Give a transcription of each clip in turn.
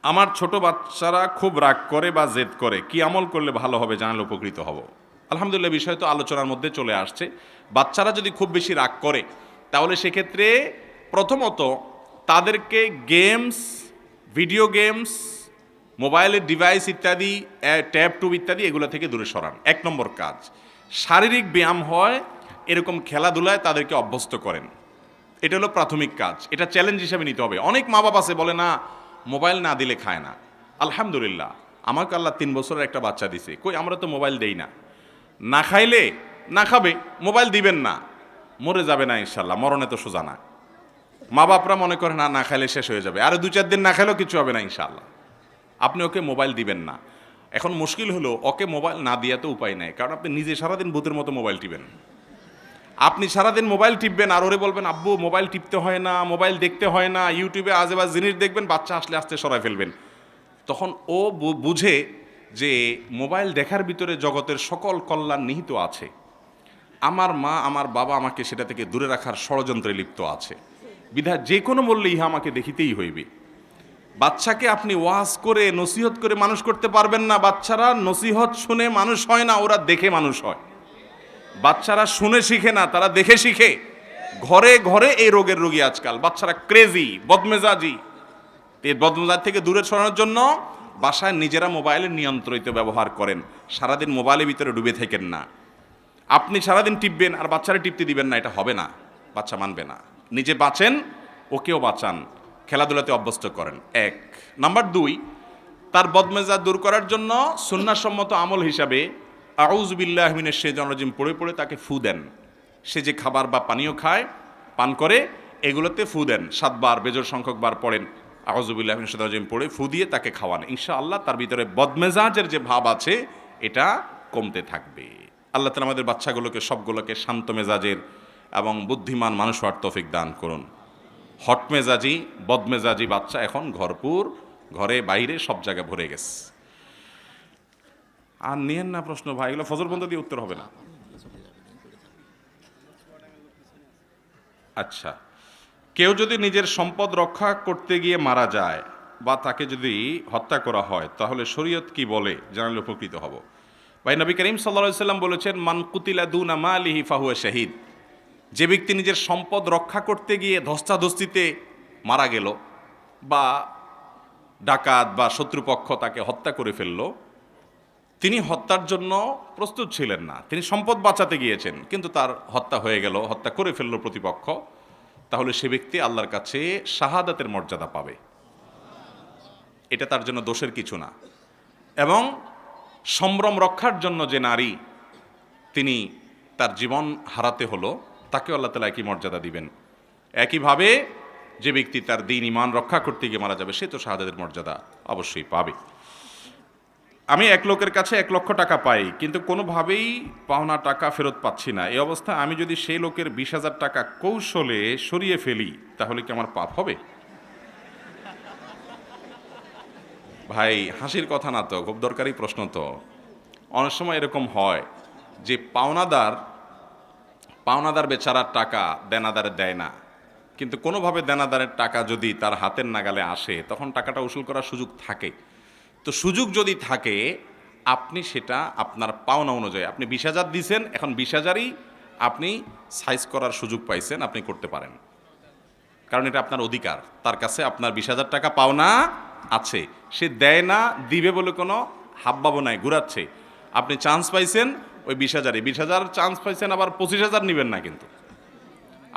আমার ছোট বাচ্চারা খুব রাগ করে বা জেদ করে, কি আমল করলে ভালো হবে জানালে উপকৃত হব। আলহামদুলিল্লাহ, বিষয় তো আলোচনার মধ্যে চলে আসছে। বাচ্চারা যদি খুব বেশি রাগ করে তাহলে সেক্ষেত্রে প্রথমত তাদেরকে গেমস, ভিডিও গেমস, মোবাইলের ডিভাইস ইত্যাদি, ট্যাব টুব ইত্যাদি এগুলো থেকে দূরে সরান। এক নম্বর কাজ। শারীরিক ব্যায়াম হয় এরকম খেলাধুলায় তাদেরকে অভ্যস্ত করেন। এটা হলো প্রাথমিক কাজ। এটা চ্যালেঞ্জ হিসেবে নিতে হবে। অনেক মা বাবা আছে বলে না, মোবাইল না দিলে খায় না। আলহামদুলিল্লাহ, আমাকে আল্লাহ 3 বছরের একটা বাচ্চা দিছে, কই আমরা তো মোবাইল দেই না। না খাইলে না খাবে, মোবাইল দিবেন না, মরে যাবে না ইনশাল্লাহ, মরণে তো সোজা না। মা বাপরা মনে করে না, না খাইলে শেষ হয়ে যাবে, আরো 2-4 দিন না খাইলেও কিছু হবে না ইনশাল্লাহ। আপনি ওকে মোবাইল দিবেন না। এখন মুশকিল হলো, ওকে মোবাইল না দিয়া তো উপায় নাই, কারণ আপনি নিজে সারাদিন ভূতের মতো মোবাইল টিপেন। আপনি সারাদিন মোবাইল টিপবেন আর ওরে বলবেন আব্বু মোবাইল টিপতে হয় না, মোবাইল দেখতে হয় না, ইউটিউবে আজেবাজ জিনিস দেখবেন, বাচ্চা আসলে আস্তে সরাই ফেলবেন। তখন ও বুঝে যে মোবাইল দেখার ভিতরে জগতের সকল কল্যাণ নিহিত আছে। আমার মা, আমার বাবা আমাকে সেটা থেকে দূরে রাখার ষড়যন্ত্রে লিপ্ত আছে, বিধায় যে কোনো মূল্যে ইহা আমাকে দেখিতেই হইবে। বাচ্চাকে আপনি ওয়াজ করে নসিহত করে মানুষ করতে পারবেন না। বাচ্চারা নসিহত শুনে মানুষ হয় না, ওরা দেখে মানুষ হয়। বাচ্চারা শুনে শিখে না, তারা দেখে শিখে। ঘরে ঘরে এই রোগের রোগী আজকাল। বাচ্চারা ক্রেজি, বদমেজাজি। এই বদমেজাজ থেকে দূরে সরানোর জন্য বাসায় নিজেরা মোবাইলের নিয়ন্ত্রিত ব্যবহার করেন। সারাদিন মোবাইলের ভিতরে ডুবে থাকেন না। আপনি সারাদিন টিপবেন আর বাচ্চারা টিপতে দিবেন না, এটা হবে না, বাচ্চা মানবে না। নিজে বাঁচেন, ওকেও বাঁচান, খেলাধুলাতে অভ্যস্ত করেন। 1 নাম্বার 2, তার বদমেজাজ দূর করার জন্য সুন্নাহসম্মত আমল হিসাবে আউযু বিল্লাহি মিনাশ শাইতানির রাজিম পড়ে পড়ে তাকে ফু দেন। সে যে খাবার বা পানীয় খায়, পান করে, এগুলোতে ফু দেন। 7 বার, বেজোড় সংখ্যক বার পড়েন আউযু বিল্লাহি মিনাশ শাইতানির রাজিম পড়ে ফু দিয়ে তাকে খাওয়ান। ইনশাআল্লাহ তার ভিতরে বদমেজাজের যে ভাব আছে এটা কমতে থাকবে। আল্লাহ তাআলা আমাদের বাচ্চাগুলোকে সবগুলোকে শান্ত মেজাজের এবং বুদ্ধিমান মানুষ হওয়ার তৌফিক দান করুন। হটমেজাজি, বদমেজাজি বাচ্চা এখন ভরপুর, ঘরে বাইরে সব জায়গায় ভরে গেছে। আর নিয়েন না প্রশ্ন ভাই, এগুলো ফজর বন্ধ দিয়ে উত্তর হবে না। আচ্ছা, কেউ যদি নিজের সম্পদ রক্ষা করতে গিয়ে মারা যায় বা তাকে যদি হত্যা করা হয় তাহলে শরীয়ত কি বলে জানালে উপকৃত হব। ভাই, নবী করিম সাল্লাল্লাহু আলাইহি সাল্লাম বলেছেন, মান কুতিলা দুনা মালিহি ফাহুয়া শাহিদ। যে ব্যক্তি নিজের সম্পদ রক্ষা করতে গিয়ে ধস্তাধস্তিতে মারা গেল বা ডাকাত বা শত্রুপক্ষ তাকে হত্যা করে ফেলল, তিনি হত্যার জন্য প্রস্তুত ছিলেন না, তিনি সম্পদ বাঁচাতে গিয়েছেন, কিন্তু তার হত্যা হয়ে গেল, হত্যা করে ফেলল প্রতিপক্ষ, তাহলে সে ব্যক্তি আল্লাহর কাছে শাহাদাতের মর্যাদা পাবে। এটা তার জন্য দোষের কিছু না। এবং সম্ভ্রম রক্ষার জন্য যে নারী তিনি তার জীবন হারাতে হলো, তাকেও আল্লাহ তাআলা একই মর্যাদা দিবেন। একইভাবে যে ব্যক্তি তার দ্বীন ঈমান রক্ষা করতে গিয়ে মারা যাবে, সে তো শাহাদাতের মর্যাদা অবশ্যই পাবে। আমি এক লোকের কাছে 1 লক্ষ টাকা পাই, কিন্তু কোনোভাবেই পাওনা টাকা ফেরত পাচ্ছি না। এই অবস্থায় আমি যদি সেই লোকের 20,000 টাকা কৌশলে সরিয়ে ফেলি তাহলে কি আমার পাপ হবে? ভাই, হাসির কথা না তো, খুব দরকারি প্রশ্ন তো। অনেক সময় এরকম হয় যে পাওনাদার বেচারার টাকা দেনাদারে দেয় না, কিন্তু কোনোভাবে দেনাদারের টাকা যদি তার হাতের নাগালে আসে তখন টাকাটা উসুল করার সুযোগ থাকে। তো সুযোগ যদি থাকে, আপনি সেটা আপনার পাওনা অনুযায়ী, আপনি 20,000 দিয়েছেন, এখন 20,000ই আপনি সাইজ করার সুযোগ পাইছেন, আপনি করতে পারেন, কারণ এটা আপনার অধিকার। তার কাছে আপনার 20,000 টাকা পাওনা আছে, সে দেয় না, দিবে বলে কোনো হাবভাবও নাই, ঘুরাচ্ছে। আপনি চান্স পাইছেন ওই 20,000-এ, 20,000 চান্স পাইছেন, আবার 25,000 নেবেন না, কিন্তু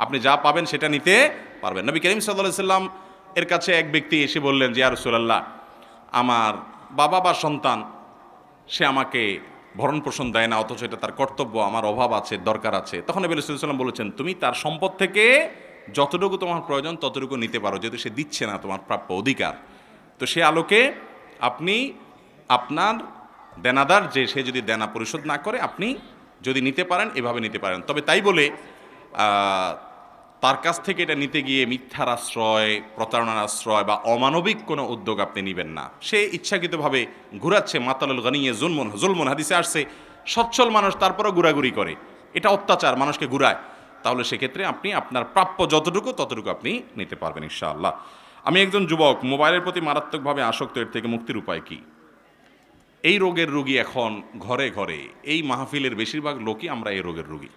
আপনি যা পাবেন সেটা নিতে পারবেন। নবী করিম সাল্লাল্লাহু আলাইহি সাল্লাম এর কাছে এক ব্যক্তি এসে বললেন যে, ইয়া রাসূলুল্লাহ, আমার বাবা বা সন্তান সে আমাকে ভরণ পোষণ দেয় না, অথচ এটা তার কর্তব্য, আমার অভাব আছে, দরকার আছে। তখন নবী সাল্লাল্লাহু আলাইহি সাল্লাম বলেছেন, তুমি তার সম্পদ থেকে যতটুকু তোমার প্রয়োজন ততটুকু নিতে পারো, যেহেতু সে দিচ্ছে না, তোমার প্রাপ্য অধিকার। তো সে আলোকে আপনি আপনার দেনাদার যে, সে যদি দেনা পরিশোধ না করে, আপনি যদি নিতে পারেন এভাবে নিতে পারেন। তবে তাই বলে তার কাছ থেকে এটা নিতে গিয়ে মিথ্যার আশ্রয়, প্রতারণার আশ্রয় বা অমানবিক কোনো উদ্যোগ আপনি নেবেন না। সে ইচ্ছাকৃতভাবে ঘুরাচ্ছে। মাতালুল গানিয়ে জুলমুন, হাদিসে আসছে, সচ্ছল মানুষ তারপরও ঘুরাঘুরি করে, এটা অত্যাচার, মানুষকে ঘুরায়। তাহলে সেক্ষেত্রে আপনি আপনার প্রাপ্য যতটুকু ততটুকু আপনি নিতে পারবেন ইনশাআল্লাহ। আমি একজন যুবক, মোবাইলের প্রতি মারাত্মকভাবে আসক্ত, এর থেকে মুক্তির উপায় কি? এই রোগের রোগী এখন ঘরে ঘরে, এই মাহফিলের বেশিরভাগ লোকই আমরা এই রোগের রোগী,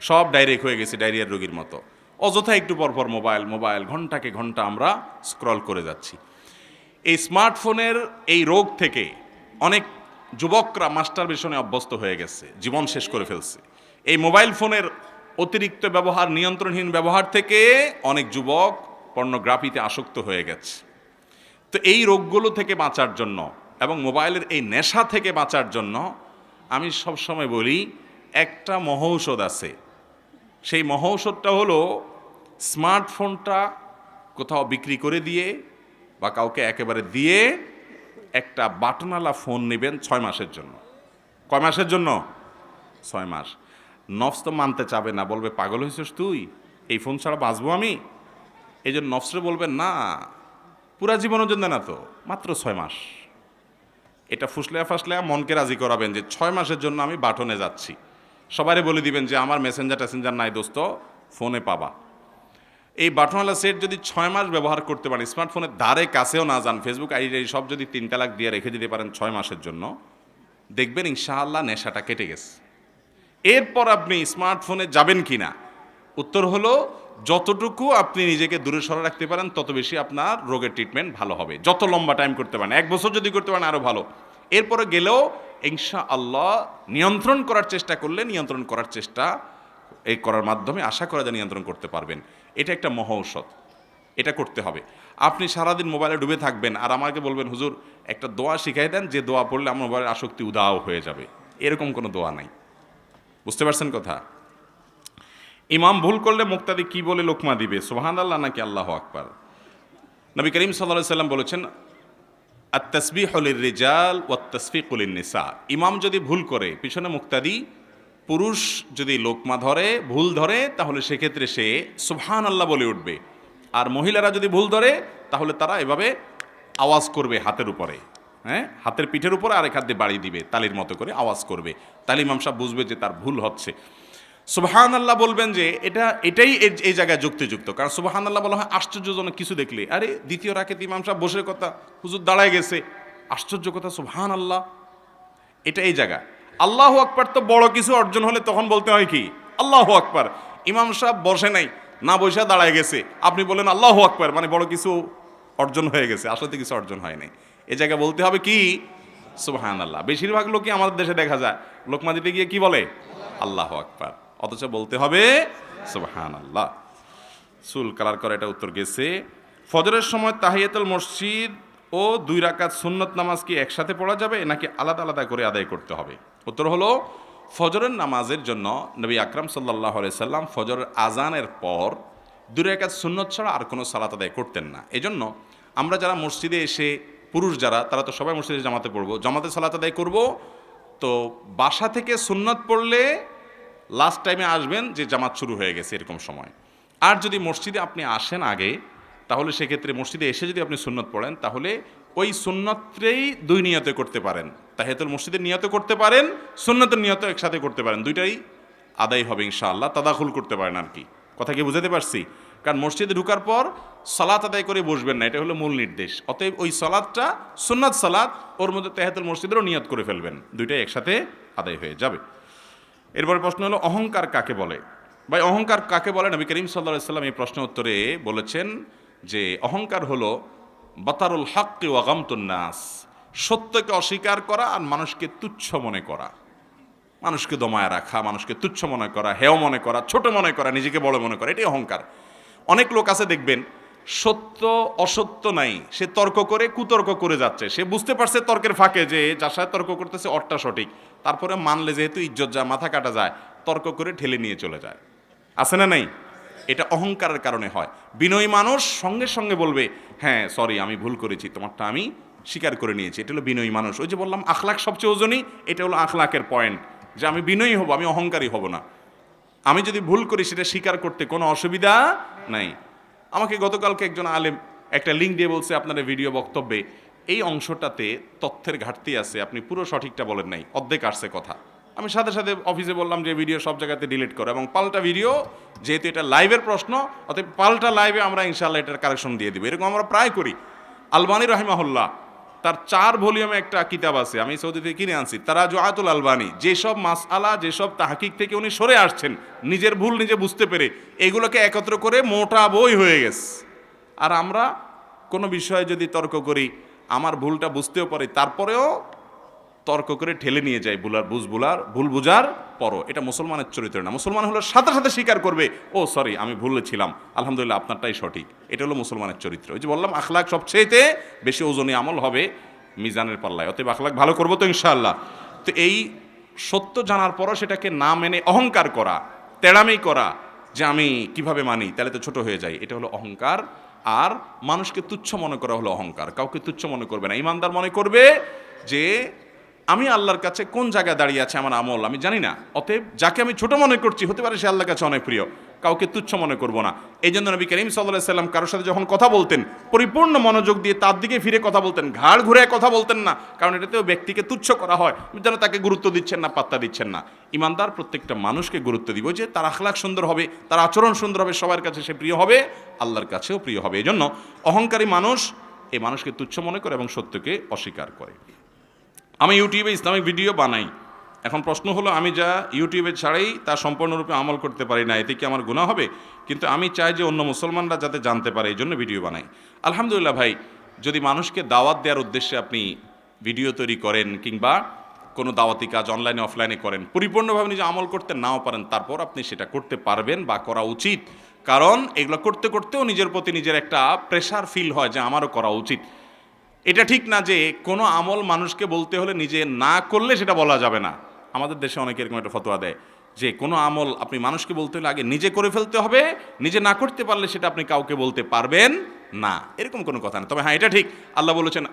সব ডাইরেক্ট হয়ে গেছে ডায়রিয়ার রোগীর মতো। অযথা একটু পরপর মোবাইল মোবাইল, ঘন্টাকে ঘন্টা আমরা স্ক্রল করে যাচ্ছি। এই স্মার্টফোনের এই রোগ থেকে অনেক যুবকরা মাস্টারবেশনে অভ্যস্ত হয়ে গেছে, জীবন শেষ করে ফেলছে। এই মোবাইল ফোনের অতিরিক্ত ব্যবহার, নিয়ন্ত্রণহীন ব্যবহার থেকে অনেক যুবক পর্নোগ্রাফিতে আসক্ত হয়ে গেছে। তো এই রোগগুলো থেকে বাঁচার জন্য এবং মোবাইলের এই নেশা থেকে বাঁচার জন্য আমি সবসময় বলি, একটা মহৌষধ আছে। সেই মহৌষধটা হলো স্মার্টফোনটা কোথাও বিক্রি করে দিয়ে বা কাউকে একেবারে দিয়ে একটা বাটনওয়ালা ফোন নেবেন 6 মাসের জন্য। কয় মাসের জন্য? 6 মাস। নফস তো মানতে চাবে না, বলবে পাগল হয়েছিস তুই, এই ফোন ছাড়া বাঁচবো আমি? এই জন্য নফসরে বলবেন না, পুরা জীবনের জন্য না, তো মাত্র 6 মাস। এটা ফুসলেয়া ফাসলেয়া মনকে রাজি করাবেন যে 6 মাসের জন্য আমি বাটনে যাচ্ছি। সবারে বলে দিবেন যে আমার মেসেঞ্জার টেসেঞ্জার নাই দোস্ত, ফোনে পাবা। এই বাটনওয়ালা সেট যদি 6 মাস ব্যবহার করতে পারেন, স্মার্টফোনের ধারে কাছেও না যান, ফেসবুক আইডি সব যদি 3 তালাক দিয়ে রেখে দিতে পারেন 6 মাসের জন্য, দেখবেন ইনশাআল্লাহ নেশাটা কেটে গেছে। এরপর আপনি স্মার্টফোনে যাবেন কি না? উত্তর হলো, যতটুকু আপনি নিজেকে দূরে সরে রাখতে পারেন তত বেশি আপনার রোগের ট্রিটমেন্ট ভালো হবে। যত লম্বা টাইম করতে পারেন, 1 বছর যদি করতে পারেন আরও ভালো। এরপরে গেলেও ইনশাআল্লাহ নিয়ন্ত্রণ করার চেষ্টা করলে, নিয়ন্ত্রণ করার চেষ্টা এই করার মাধ্যমে আশা করা যায় নিয়ন্ত্রণ করতে পারবেন। এটা একটা মহৌষধ, এটা করতে হবে। আপনি সারাদিন মোবাইলে ডুবে থাকবেন আর আমাকে বলবেন হুজুর একটা দোয়া শিখাই দেন, যে দোয়া পড়লে আমার মোবাইলের আসক্তি উদাও হয়ে যাবে। এরকম কোনো দোয়া নাই। বুঝতে পারছেন কথা? ইমাম ভুল করলে মুক্তাদি কি বলে লোকমা দিবে, সুবহানাল্লাহ নাকি আল্লাহু আকবার? নবী করিম সাল্লাল্লাহু আলাইহি সাল্লাম বলেছেন, আত-তাসবিহু লির-রিজাল ওয়াত-তাসফিকু লিন-নিসা। ইমাম যদি ভুল করে, পিছনে মুক্তাদি পুরুষ যদি লোকমা ধরে, ভুল ধরে, তাহলে সেক্ষেত্রে সে সুবহানাল্লাহ বলে উঠবে। আর মহিলারা যদি ভুল ধরে, তাহলে তারা এভাবে আওয়াজ করবে হাতের উপরে, হ্যাঁ, হাতের পিঠের উপরে আরেক হাত দিয়ে বাড়ি দিবে, তালির মতো করে আওয়াজ করবে। তাহলে ইমাম সাহেব বুঝবে যে তার ভুল হচ্ছে। সুবহানাল্লাহ বলবেন যে এটাই এই জায়গায় যুক্তিযুক্ত, কারণ সুবহানাল্লাহ বলা হয় আশ্চর্যজনক কিছু দেখলে। আরে দ্বিতীয় রাকাতে ইমাম সাহেব বসে কথা, হুজুর দাঁড়ায় গেছে, আশ্চর্য কথা, সুবহানাল্লাহ, এটা এই জায়গা। আল্লাহু আকবার তো বড় কিছু অর্জন হলে তখন বলতে হয় কি আল্লাহু আকবার। ইমাম সাহেব বসে নাই, না বসে দাঁড়ায় গেছে, আপনি বলেন আল্লাহু আকবার, মানে বড় কিছু অর্জন হয়ে গেছে, আসলে কিছু অর্জন হয় নাই। এই জায়গায় বলতে হবে কি সুবহানাল্লাহ। বেশিরভাগ লোকই আমাদের দেশে দেখা যায় লোকমা দিতে গিয়ে কি বলে আল্লাহু আকবার, অথচ বলতে হবে সুবহানাল্লাহ। চুল কালার করে, এটা উত্তর গেছে। ফজরের সময় তাহিয়াতুল মসজিদ ও 2 রাকাত সুন্নত নামাজ কি একসাথে পড়া যাবে নাকি আলাদা আলাদা করে আদায় করতে হবে? উত্তর হলো, ফজরের নামাজের জন্য নবী আকরাম সাল্লাল্লাহু আলাইহি সাল্লাম ফজরের আজানের পর 2 রাকাত সুন্নত ছাড়া আর কোনো সালাত আদায় করতেন না। এজন্য আমরা যারা মসজিদে এসে, পুরুষ যারা, তারা তো সবাই মসজিদে জামাতে পড়বো, জামাতে সালাত আদায় করব। তো বাসা থেকে সুন্নত পড়লে লাস্ট টাইমে আসবেন যে জামাত শুরু হয়ে গেছে এরকম সময়। আর যদি মসজিদে আপনি আসেন আগে, তাহলে সেক্ষেত্রে মসজিদে এসে যদি আপনি সুন্নত পড়েন, তাহলে ওই সুন্নতটাই 2 নিয়তে করতে পারেন। তাহিয়াতুল মসজিদের নিয়তে করতে পারেন, সুন্নতের নিয়তে একসাথে করতে পারেন, দুইটাই আদায় হবে ইনশাআল্লাহ। তাদাখুল করতে পারেন আর কি। কথা কি বুঝাতে পারছি? কারণ মসজিদে ঢুকার পর সালাত আদায় করে বসবেন না, এটা হলো মূল নির্দেশ। অতএব ওই সালাতটা সুন্নাত সালাত, ওর মধ্যে তাহিয়াতুল মসজিদেরও নিয়ত করে ফেলবেন, দুইটাই একসাথে আদায় হয়ে যাবে। এরপরে প্রশ্ন হলো অহংকার কাকে বলে? ভাই অহংকার কাকে বলে? নবী করিম সাল্লাল্লাহু আলাইহি সাল্লাম এই প্রশ্নের উত্তরে বলেছেন যে অহংকার হলো বাতারুল হাক্কি ওয়া গামতুন নাস, সত্যকে অস্বীকার করা আর মানুষকে তুচ্ছ মনে করা, মানুষকে দমায় রাখা, মানুষকে তুচ্ছ মনে করা, হেয় মনে করা, ছোট মনে করা, নিজেকে বড় মনে করা, এটাই অহংকার। অনেক লোক আছে দেখবেন সত্য অসত্য নাই, সে তর্ক করে কুতর্ক করে যাচ্ছে, সে বুঝতে পারছে তর্কের ফাঁকে যে যার সাথে তর্ক করতেছে অরটা সঠিক, তারপরে মানলে যেহেতু ইজ্জত যায়, মাথা কাটা যায়, তর্ক করে ঠেলে নিয়ে চলে যায়। আছে না নাই? এটা অহংকারের কারণে হয়। বিনয়ী মানুষ সঙ্গে সঙ্গে বলবে হ্যাঁ সরি, আমি ভুল করেছি, তোমারটা আমি স্বীকার করে নিয়েছি। এটা হলো বিনয়ী মানুষ। ওই যে বললাম আখলাক সবচেয়ে ওজনই, এটা হলো আখলাকের পয়েন্ট, যে আমি বিনয়ী হব, আমি অহংকারী হব না। আমি যদি ভুল করি সেটা স্বীকার করতে কোনো অসুবিধা নাই। আমাকে গতকালকে একজন আলেম একটা লিঙ্ক দিয়ে বলছে, আপনার ভিডিও বক্তব্যে এই অংশটাতে তথ্যের ঘাটতি আছে, আপনি পুরো সঠিকটা বলেন নাই, অর্ধেক আসছে কথা। আমি সাথে সাথে অফিসে বললাম যে ভিডিও সব জায়গাতে ডিলিট করো, এবং পাল্টা ভিডিও, যেহেতু এটা লাইভের প্রশ্ন, অতএব পাল্টা লাইভে আমরা ইনশাআল্লাহ এটার কারেকশন দিয়ে দিব। এরকম আমরা প্রায় করি। আলবানী রাহিমাহুল্লাহ তার 4 ভলিউমে একটা কিতাব আছে, আমি সৌদি থেকে কিনে আনছি, তারাজুআতুল আলবানী। যেসব মাসআলা, যেসব তাহকিক থেকে উনি সরে আসছেন, নিজের ভুল নিজে বুঝতে পেরে, এগুলোকে একত্র করে মোটা বই হয়ে গেছে। আর আমরা কোনো বিষয়ে যদি তর্ক করি, আমার ভুলটা বুঝতেও পারি, তারপরেও তর্ক করে ঠেলে নিয়ে যায় ভুল বুঝার পরও। এটা মুসলমানের চরিত্র না। মুসলমান হলো সাথে সাথে স্বীকার করবে, ও সরি আমি ভুলে ছিলাম, আলহামদুলিল্লাহ আপনারটাই সঠিক। এটা হলো মুসলমানের চরিত্র। ওই যে বললাম, আখলাক সবচেয়েতে বেশি ওজনী আমল হবে মিজানের পাল্লায়। অতএব আখলাক ভালো করবো তো ইনশাআল্লাহ। তো এই সত্য জানার পরও সেটাকে না মেনে অহংকার করা, তেড়ামি করা, যে আমি কিভাবে মানি, তাহলে তো ছোট হয়ে যায়, এটা হলো অহংকার। আর মানুষকে তুচ্ছ মনে করা হলো অহংকার। কাউকে তুচ্ছ মনে করবে না। ইমানদার মনে করবে যে আমি আল্লাহর কাছে কোন জায়গায় দাঁড়িয়ে আছে আমার আমল আমি জানি না, অতএব যাকে আমি ছোট মনে করছি হতে পারে সে আল্লাহর কাছে অনেক প্রিয়। কাউকে তুচ্ছ মনে করব না। এই জন্য নবী করিম সাল্লাল্লাহু আলাইহি সাল্লাম কারোর সাথে যখন কথা বলতেন, পরিপূর্ণ মনোযোগ দিয়ে তার দিকে ফিরে কথা বলতেন, ঘাড় ঘুরে কথা বলতেন না। কারণ এটাতেও ব্যক্তিকে তুচ্ছ করা হয়, যেন তাকে গুরুত্ব দিচ্ছেন না, পাত্তা দিচ্ছেন না। ইমানদার প্রত্যেকটা মানুষকে গুরুত্ব দিব, যে তার আখলাক সুন্দর হবে, তার আচরণ সুন্দর হবে, সবার কাছে সে প্রিয় হবে, আল্লাহর কাছেও প্রিয় হবে। এই জন্য অহংকারী মানুষ এই মানুষকে তুচ্ছ মনে করে এবং সত্যকে অস্বীকার করে। আমি ইউটিউবে ইসলামিক ভিডিও বানাই। এখন প্রশ্ন হলো, আমি যা ইউটিউবে ছাড়াই তা সম্পূর্ণরূপে আমল করতে পারি না, এতে কি আমার গুনাহ হবে? কিন্তু আমি চাই যে অন্য মুসলমানরা যাতে জানতে পারে, এই জন্য ভিডিও বানাই। আলহামদুলিল্লাহ ভাই, যদি মানুষকে দাওয়াত দেওয়ার উদ্দেশ্যে আপনি ভিডিও তৈরি করেন, কিংবা কোনো দাওয়াতি কাজ অনলাইনে অফলাইনে করেন, পরিপূর্ণভাবে নিজে আমল করতে নাও পারেন, তারপর আপনি সেটা করতে পারবেন বা করা উচিত। কারণ এগুলো করতে করতেও নিজের প্রতি নিজের একটা প্রেশার ফিল হয় যে আমারও করা উচিত। এটা ঠিক না যে কোনো আমল মানুষকে বলতে হলে নিজে না করলে সেটা বলা যাবে না। আমাদের দেশে অনেকে এরকম একটা ফতোয়া দেয় যে কোনো আমল আপনি মানুষকে বলতে হলে আগে নিজে করে ফেলতে হবে, নিজে না করতে পারলে সেটা আপনি কাউকে বলতে পারবেন না। এরকম কোনো কথা না। তবে হ্যাঁ, এটা ঠিক, আল্লাহ বলেছেন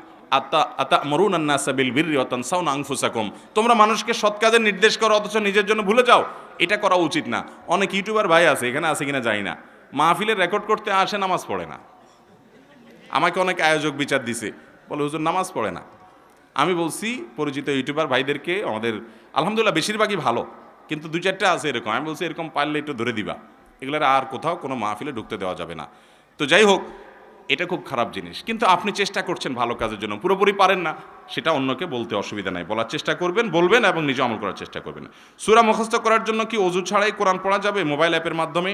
আতা'মুরুনা আন-নাসা বিল বিররি ওয়া তানসাউনা আনফুসাকুম, তোমরা মানুষকে সৎ কাজের নির্দেশ করো অথচ নিজের জন্য ভুলে যাও। এটা করা উচিত না। অনেক ইউটিউবার ভাই আছে, এখানে আছে কিনা জানি না, মাহফিলের রেকর্ড করতে আসে, নামাজ পড়ে না। আমাকে অনেক আয়োজক বিচার দিছে, বলে হুজুর নামাজ পড়ে না। আমি বলছি পরিচিত ইউটিউবার ভাইদেরকে, আমাদের আলহামদুলিল্লাহ বেশিরভাগই ভালো, কিন্তু 2-4টা আছে এরকম। আমি বলছি এরকম পারলে একটু ধরে দিবা, এগুলোর আর কোথাও কোনো মাহফিলে ঢুকতে দেওয়া যাবে না। তো যাই হোক, এটা খুব খারাপ জিনিস। কিন্তু আপনি চেষ্টা করছেন ভালো কাজের জন্য, পুরোপুরি পারেন না, সেটা অন্যকে বলতে অসুবিধা নাই। বলার চেষ্টা করবেন, বলবেন এবং নিজে আমল করার চেষ্টা করবেন। সূরা মুখস্থ করার জন্য কি ওযু ছাড়াই কোরআন পড়া যাবে মোবাইল অ্যাপের মাধ্যমে?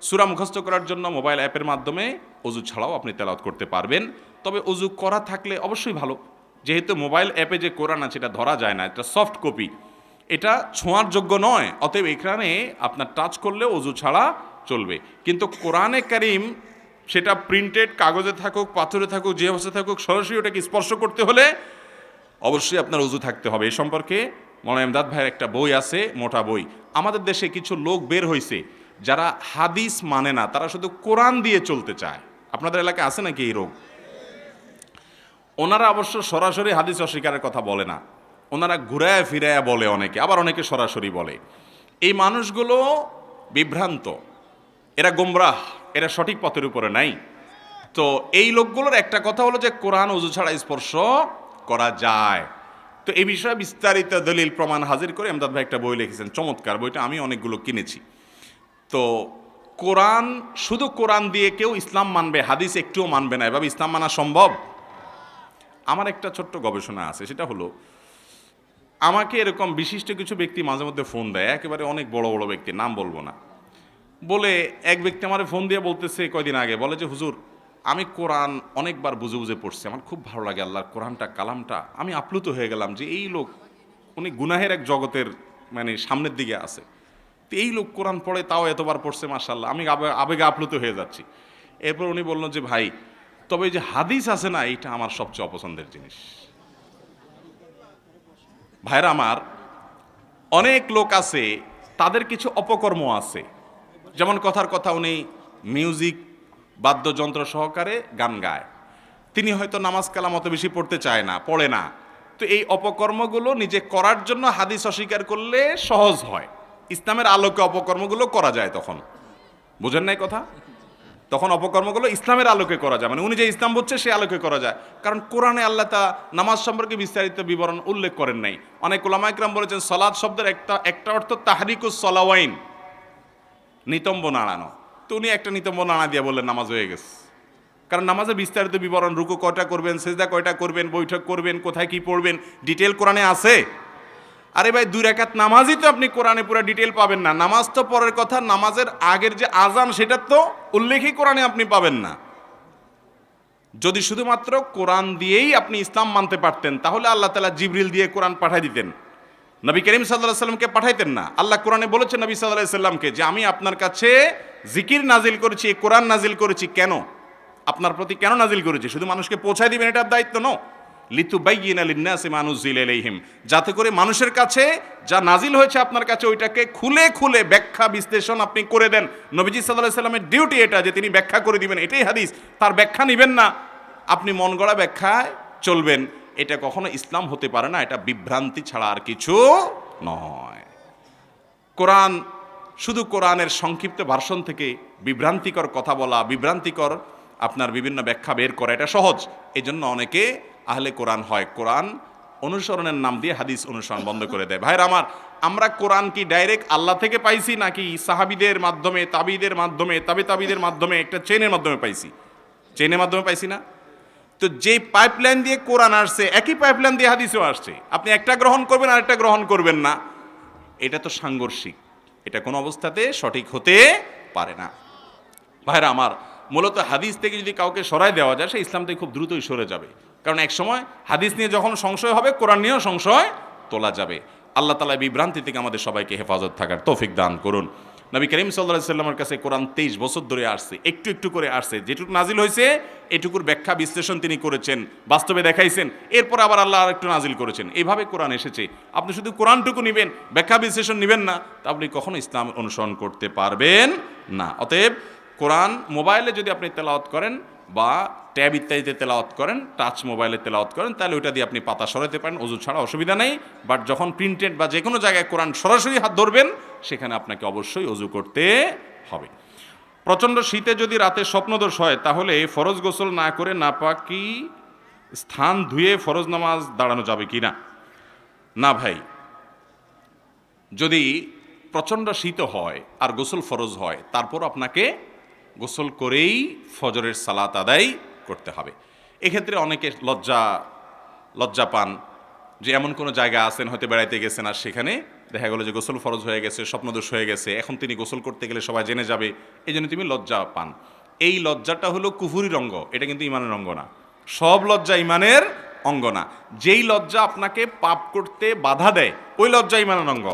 সূরা মুখস্থ করার জন্য মোবাইল অ্যাপের মাধ্যমে ওযু ছাড়াও আপনি তেলাওয়াত করতে পারবেন। তবে ওযু করা থাকলে অবশ্যই ভালো, যেহেতু মোবাইল অ্যাপে যে কোরআন আছে এটা ধরা যায় না, এটা সফট কপি, এটা ছোঁয়ার যোগ্য নয়। অতএব এখানে আপনার টাচ করলে ওযু ছাড়া চলবে। কিন্তু কোরআনে কারীম সেটা প্রিন্টেড কাগজে থাকুক, পাথরে থাকুক, যে অবস্থা থাকুক, সরাসরি ওটাকে স্পর্শ করতে হলে অবশ্যই আপনার ওযু থাকতে হবে। এই সম্পর্কে মৌলানা ইমদাদ ভাইয়ের একটা বই আছে, মোটা বই। আমাদের দেশে কিছু লোক বের হয়েছে যারা হাদিস মানে না, তারা শুধু কোরআন দিয়ে চলতে চায়। আপনাদের এলাকায় আছে নাকি এই রোগ? ওনারা অবশ্য সরাসরি হাদিস অস্বীকারের কথা বলে না, ওনারা ঘুরায় ফিরায় বলে, অনেকে আবার অনেকে সরাসরি বলে। এই মানুষগুলো বিভ্রান্ত, এরা গোমরাহ, এরা সঠিক পথের উপরে নাই। তো এই লোকগুলোর একটা কথা হলো যে কোরআন ওযু ছাড়া স্পর্শ করা যায়। তো এই বিষয়ে বিস্তারিত দলিল প্রমাণ হাজির করে ইমদাদ ভাই একটা বই লিখেছেন, চমৎকার বইটা, আমি অনেকগুলো কিনেছি। তো কোরআন, শুধু কোরআন দিয়ে কেউ ইসলাম মানবে, হাদিস একটুও মানবে না, এভাবে ইসলাম মানা সম্ভব? আমার একটা ছোট্ট গবেষণা আছে, সেটা হলো আমাকে এরকম বিশিষ্ট কিছু ব্যক্তি মাঝে মধ্যে ফোন দেয়, একেবারে অনেক বড় বড় ব্যক্তি, নাম বলবো না। বলে এক ব্যক্তি আমার ফোন দিয়ে বলতেছে কয়দিন আগে, বলে যে হুজুর আমি কোরআন অনেকবার বুঝে বুঝে পড়ছি, আমার খুব ভালো লাগে আল্লাহর কোরআনটা, কালামটা। আমি আপ্লুত হয়ে গেলাম যে এই লোক, উনি গুনাহের এক জগতের মানে সামনের দিকে আছে, তো এই লোক কোরআন পড়ে, তাও এতবার পড়ছে, মাশাআল্লাহ। আমি আবেগে আপ্লুত হয়ে যাচ্ছি। এরপর উনি বললেন যে ভাই, তবে এই যে হাদিস আছে না, এইটা আমার সবচেয়ে অপছন্দের জিনিস। ভাইরা আমার, অনেক লোক আছে তাদের কিছু অপকর্ম আছে, যেমন কথার কথা উনি মিউজিক বাদ্যযন্ত্র সহকারে গান গায়, তিনি হয়তো নামাজ কালাম অত বেশি পড়তে চায় না, পড়ে না। তো এই অপকর্মগুলো নিজে করার জন্য হাদিস অস্বীকার করলে সহজ হয়, ইসলামের আলোকে অপকর্মগুলো করা যায় তখন। বুঝেন নাই কথা? তখন অপকর্মগুলো ইসলামের আলোকে করা যায়, মানে উনি যে ইসলাম বলছে সে আলোকে করা যায়। কারণ কোরআনে আল্লাহ তা নামাজ সম্পর্কে বিস্তারিত বিবরণ উল্লেখ করেন নাই। অনেক উলামা ইকরাম বলেছেন সালাত শব্দের একটা অর্থ তাহরিকুস সালাওয়াইন, নিতম্ব নাড়ানো। তো উনি একটা নিতম্ব নাড়া দিয়ে বললেন নামাজ হয়ে গেছে। কারণ নামাজের বিস্তারিত বিবরণ, রুকু কয়টা করবেন, সেজদা কয়টা করবেন, বৈঠক করবেন, কোথায় কি পড়বেন, ডিটেল কোরআনে আছে। আরে ভাই 2 রাকাত নামাজই তো আপনি কোরআনে পুরো ডিটেল পাবেন না। নামাজ তো পরের কথা, নামাজের আগের যে আজান সেটার তো উল্লেখই কোরআনে আপনি পাবেন না। যদি শুধুমাত্র কোরআন দিয়েই আপনি ইসলাম মানতে পারতেন তাহলে আল্লাহ তাআলা জিবরিল দিয়ে কোরআন পাঠিয়ে দিতেন, নবী করিম সাল্লাল্লাহু আলাইহি সাল্লামকে পাঠাইতেন না। আল্লাহ কোরআনে বলেছেন নবী সাল্লাল্লাহু আলাইহি সাল্লামকে যে আমি আপনার কাছে জিকির নাজিল করেছি, কোরআন নাজিল করেছি। কেন? আপনার প্রতি কেন নাজিল করেছি? শুধু মানুষকে পৌঁছায় দিবেন এটার দায়িত্ব নয়। লিতুবাইয়িনা লিন-নাসি মা নুযিলা ইলাইহিম, যাতে করে মানুষের কাছে যা নাজিল হয়েছে আপনার কাছে ওইটাকে খুলে খুলে ব্যাখ্যা বিশ্লেষণ আপনি করে দেন। নবীজি সাল্লাল্লাহু আলাইহি সাল্লামের ডিউটি এটা যে তিনি ব্যাখ্যা করে দিবেন, এটাই হাদিস। তার ব্যাখ্যা নেবেন না, আপনি মন গড়া ব্যাখ্যায় চলবেন, এটা কখনো ইসলাম হতে পারে না। এটা বিভ্রান্তি ছাড়া আর কিছু নয়। কোরআন শুধু কোরআনের সংক্ষিপ্ত ভার্সন থেকে বিভ্রান্তিকর কথা বলা, বিভ্রান্তিকর আপনার বিভিন্ন ব্যাখ্যা বের করা এটা সহজ। এই জন্য অনেকে আহলে কোরআন হয়, কোরআন অনুসরণের নাম দিয়ে হাদিস অনুসরণ বন্ধ করে দেয়। ভাইরা আমার, আমরা কোরআন কি ডাইরেক্ট আল্লাহ থেকে পাইছি নাকি সাহাবীদের মাধ্যমে, তাবিদের মাধ্যমে, তাবিদের মাধ্যমে, একটা চেনের মাধ্যমে পাইছি? চেনের মাধ্যমে পাইছি না? তো যে পাইপলাইন দিয়ে কোরআন আসছে একই পাইপলাইন দিয়ে হাদিসও আসছে। আপনি একটা গ্রহণ করবেন আর একটা গ্রহণ করবেন না, এটা তো সাংঘর্ষিক, এটা কোনো অবস্থাতে সঠিক হতে পারে না। ভাইরা আমার, মূলত হাদিস থেকে যদি কাউকে সরাই দেওয়া যায় সে ইসলাম থেকে খুব দ্রুতই সরে যাবে। কারণ এক সময় হাদিস নিয়ে যখন সংশয় হবে কোরআন নিয়েও সংশয় তোলা যাবে। আল্লাহ তাআলা বিভ্রান্তি থেকে আমাদের সবাইকে হেফাজত থাকার তৌফিক দান করুন। নবী করিম সাল্লাল্লাহু আলাইহি সাল্লামের কাছে কোরআন 23 বছর ধরে আসছে, একটু একটু করে আসছে। যেটুকু নাজিল হয়েছে এটুকুর ব্যাখ্যা বিশ্লেষণ তিনি করেছেন, বাস্তবে দেখাইছেন। এরপর আবার আল্লাহ আর একটু নাজিল করেছেন। এইভাবে কোরআন এসেছে। আপনি শুধু কোরআনটুকু নেবেন, ব্যাখ্যা বিশ্লেষণ নেবেন না, তা আপনি কখনো ইসলাম অনুসরণ করতে পারবেন না। অতএব কোরআন মোবাইলে যদি আপনি তেলাওয়াত করেন বা ট্যাব ইত্যাদিতে তেলাওয়াত করেন, টাচ মোবাইলে তেলাওয়াত করেন, তাহলে ওইটা দিয়ে আপনি পাতা সরাতে পারেন, ওযু ছাড়া অসুবিধা নেই। বাট যখন প্রিন্টেড বা যে কোনো জায়গায় কোরআন সরাসরি হাত ধরবেন সেখানে আপনাকে অবশ্যই ওযু করতে হবে। প্রচণ্ড শীতে যদি রাতে স্বপ্নদোষ হয় তাহলে ফরজ গোসল না করে নাপাকি স্থান ধুয়ে ফরজ নামাজ দাঁড়ানো যাবে কি না? না ভাই, যদি প্রচণ্ড শীত হয় আর গোসল ফরজ হয় তারপর আপনাকে গোসল করেই ফজরের সালাত আদায় করতে হবে। এক্ষেত্রে অনেকে লজ্জা পান যে এমন কোনো জায়গা আছেন, হয়তো বেড়াইতে গেছেন আর সেখানে দেখা গেল যে গোসল ফরজ হয়ে গেছে, স্বপ্নদোষ হয়ে গেছে, এখন তিনি গোসল করতে গেলে সবাই জেনে যাবে, এই জন্য তুমি লজ্জা পান। এই লজ্জাটা হলো কুফুরির অঙ্গ, এটা কিন্তু ইমানের অঙ্গ না। সব লজ্জা ইমানের অঙ্গ না। যেই লজ্জা আপনাকে পাপ করতে বাধা দেয় ওই লজ্জা ইমানের অঙ্গ।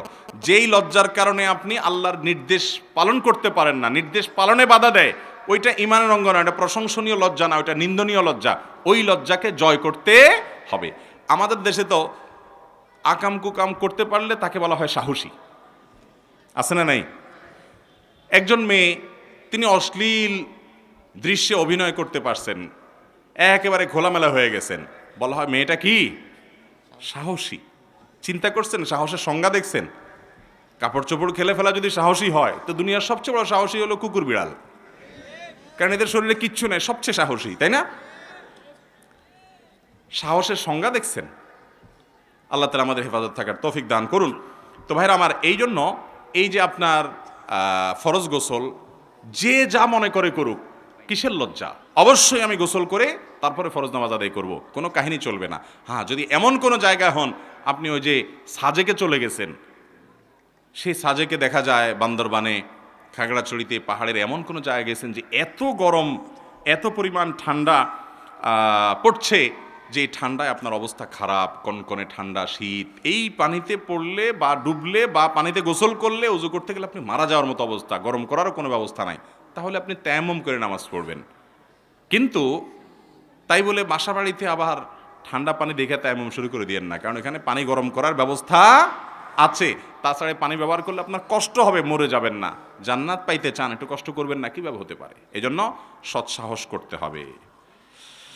যেই লজ্জার কারণে আপনি আল্লাহর নির্দেশ পালন করতে পারেন না, নির্দেশ পালনে বাধা দেয়, ওইটা ইমানের অঙ্গ না, ওটা প্রশংসনীয় লজ্জা না, ওইটা নিন্দনীয় লজ্জা। ওই লজ্জাকে জয় করতে হবে। আমাদের দেশে তো আকাম কুকাম করতে পারলে তাকে বলা হয় সাহসী, আছে না নাই? একজন মেয়ে, তিনি অশ্লীল দৃশ্যে অভিনয় করতে পারছেন, একেবারে খোলামেলা হয়ে গেছেন, বলা হয় মেয়েটা কি সাহসী। চিন্তা করছেন? সাহসের সংজ্ঞা দেখছেন? কাপড় চোপড় খেলে ফেলা যদি সাহসী হয় তো দুনিয়ার সবচেয়ে বড় সাহসী হলো কুকুর বিড়াল, কারণ এদের শরীরে কিচ্ছু নেই, সবচেয়ে সাহসী, তাই না? সাহসের সংজ্ঞা দেখছেন? আল্লাহ তাআলা আমাদের হেফাজত থাকার তৌফিক দান করুন। তো ভাইরা আমার, এই জন্য এই যে আপনার ফরজ গোসল যে যা মনে করে করুক, কিসের লজ্জা? অবশ্যই আমি গোসল করে তারপরে ফরজ নামাজ আদায় করব, কোনো কাহিনী চলবে না। হ্যাঁ, যদি এমন কোনো জায়গায় হন আপনি ওই যে সাজেকে চলে গেছেন, সেই সাজেকে দেখা যায় বান্দরবানে, খাগড়াছড়িতে, পাহাড়ের এমন কোনো জায়গায় গেছেন যে এত গরম, এত পরিমাণ ঠান্ডা পড়ছে যে ঠান্ডায় আপনার অবস্থা খারাপ, কনকনে ঠান্ডা, শীত, এই পানিতে পড়লে বা ডুবলে বা পানিতে গোসল করলে, ওযু করতে গেলে আপনি মারা যাওয়ার মতো অবস্থা, গরম করারও কোনো ব্যবস্থা নাই, তাহলে আপনি তায়াম্মুম করে নামাজ পড়বেন। কিন্তু তাই বলে বাসা বাড়িতে আবার ঠান্ডা পানি দেখে তায়াম্মুম শুরু করে দিয়েন না, কারণ এখানে পানি গরম করার ব্যবস্থা আছে। তাছাড়া পানি ব্যবহার করলে আপনার কষ্ট হবে, মরে যাবেন না। জান্নাত পাইতে চান, একটু কষ্ট করবেন না, কীভাবে হতে পারে? এজন্য সৎসাহস করতে হবে।